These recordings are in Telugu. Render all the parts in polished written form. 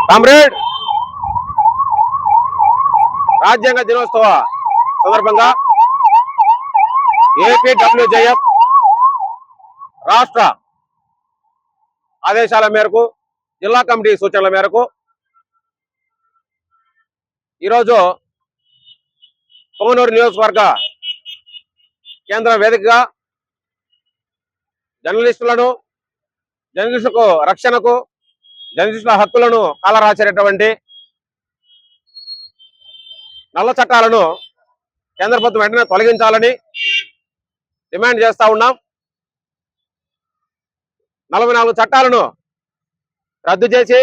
కామ్రేడ్ రాజ్యాంగ దినోత్సవ సందర్భంగా ఏపీడబ్ల్యూజేఎఫ్ రాష్ట్ర ఆదేశాల మేరకు జిల్లా కమిటీ సూచనల మేరకు ఈరోజు పొంగనూరు నియోజకవర్గ కేంద్ర వేదికగా జర్నలిస్టులకు రక్షణకు జర్నలిస్టుల హక్కులను కాలరాచేటటువంటి నల్ల చట్టాలను కేంద్ర ప్రభుత్వం వెంటనే తొలగించాలని డిమాండ్ చేస్తా ఉన్నాం. 44 చట్టాలను రద్దు చేసి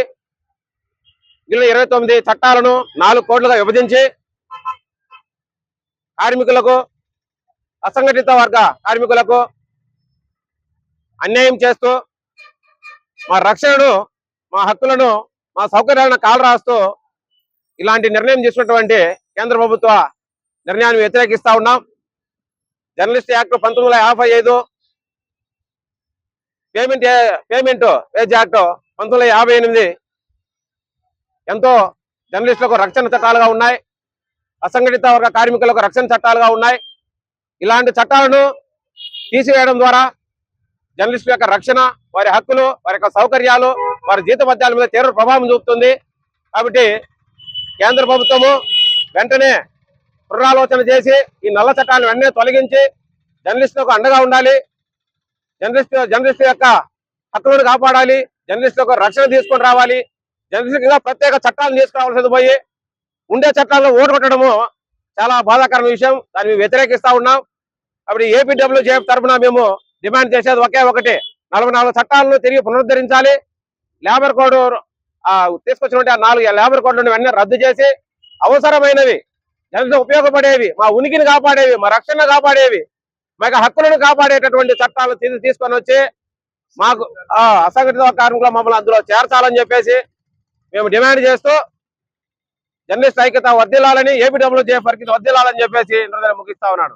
మిగిలిన 29 చట్టాలను 4 కోట్లుగా విభజించి కార్మికులకు, అసంఘటిత వర్గ కార్మికులకు అన్యాయం చేస్తూ మా రక్షణను, మా హక్కులను, మా సౌకర్యాలను కాలరాస్తూ ఇలాంటి నిర్ణయం తీసుకున్నటువంటి కేంద్ర ప్రభుత్వ నిర్ణయాన్ని వ్యతిరేకిస్తా ఉన్నాం. Journalist act 1955, payment wage act 1958 ఎంతో జర్నలిస్టులకు రక్షణ చట్టాలుగా ఉన్నాయి, అసంఘటిత వర్గ కార్మికులకు రక్షణ చట్టాలుగా ఉన్నాయి. ఇలాంటి చట్టాలను తీసివేయడం ద్వారా జర్నలిస్టుల యొక్క రక్షణ, వారి హక్కులు, వారి యొక్క సౌకర్యాలు, వారి జీతభత్యాల మీద తీవ్ర ప్రభావం చూపుతుంది. కాబట్టి కేంద్ర ప్రభుత్వము వెంటనే పునరాలోచన చేసి ఈ నల్ల చట్టాలను వెంటనే తొలగించి జర్నలిస్టులకు అండగా ఉండాలి. జర్నలిస్టు యొక్క హక్కులను కాపాడాలి. జర్నలిస్టులకు రక్షణ తీసుకొని రావాలి. జర్నలిస్టుగా ప్రత్యేక చట్టాలు తీసుకురావాల్సింది పోయి ఉండే చట్టాలను ఓడగొట్టడము చాలా బాధాకరమైన విషయం. దాన్ని వ్యతిరేకిస్తా ఉన్నాం. అప్పుడు ఏపీడబ్ల్యూజేఎఫ్ తరఫున మేము డిమాండ్ చేసేది ఒకే ఒకటి, 44 చట్టాలను తిరిగి పునరుద్ధరించాలి. లేబర్ కోడ్ తీసుకొచ్చినటువంటి ఆ 4 లేబర్ కోడ్లను వెంటనే రద్దు చేసి అవసరమైనవి, జర్నలిస్టులకు ఉపయోగపడేవి, మా ఉనికిని కాపాడేవి, మా రక్షణ కాపాడేవి, మా యొక్క హక్కులను కాపాడేటటువంటి చట్టాలను తీసుకొని వచ్చి మాకు అసంఘటిత కార్మికులు మమ్మల్ని అందులో చేర్చాలని చెప్పేసి మేము డిమాండ్ చేస్తూ జర్నలిస్ట్ ఐక్యత వర్ధిల్లాలని, ఏపీడబ్ల్యూజేఎఫ్ వర్ధిల్లాలని చెప్పేసి ముగిస్తా ఉన్నాడు.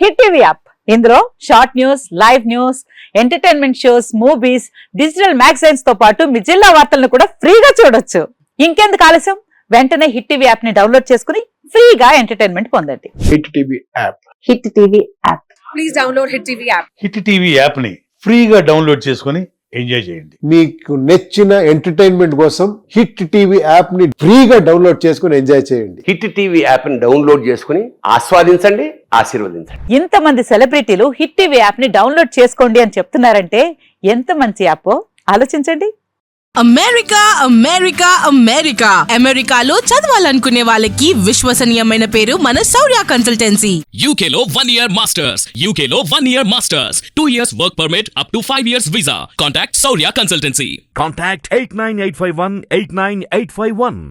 హిట్ టీవీ యాప్, ఇందులో short news, live news, entertainment shows, movies, digital magazines తో పాటు మీ జిల్లా వార్తలను కూడా ఫ్రీగా చూడొచ్చు. ఇంకెందుకు ఆలస్యం, వెంటనే హిట్ టీవీ యాప్ ని డౌన్లోడ్ చేసుకుని ఫ్రీగా ఎంటర్టైన్మెంట్ పొందండి. Hit TV app. Hit TV app. Please download hit TV app. Hit TV app ని ఫ్రీగా డౌన్లోడ్ చేసుకుని ఎంజాయ్ చేయండి. మీకు నచ్చిన ఎంటర్టైన్మెంట్ కోసం హిట్ టీవీ యాప్ ని ఫ్రీగా డౌన్లోడ్ చేసుకుని ఎంజాయ్ చేయండి. హిట్ టీవీ యాప్ ని డౌన్లోడ్ చేసుకుని ఆస్వాదించండి, ఆశీర్వదించండి. ఇంతమంది సెలబ్రిటీలు హిట్ టీవీ యాప్ ని డౌన్లోడ్ చేసుకోండి అని చెప్తున్నారంటే ఎంత మంచి యాప్ ఆలోచించండి. అమెరికా అమెరికా అమెరికా అమెరికాలో చదవాలనుకునే వాళ్ళకి విశ్వసనీయమైన పేరు మన శౌర్య కన్సల్టెన్సీ. UK లో 1 year masters, UK లో 1 year masters, 2 years work permit up to 5 years visa. Contact Saurya Consultancy. Contact 89851 89851.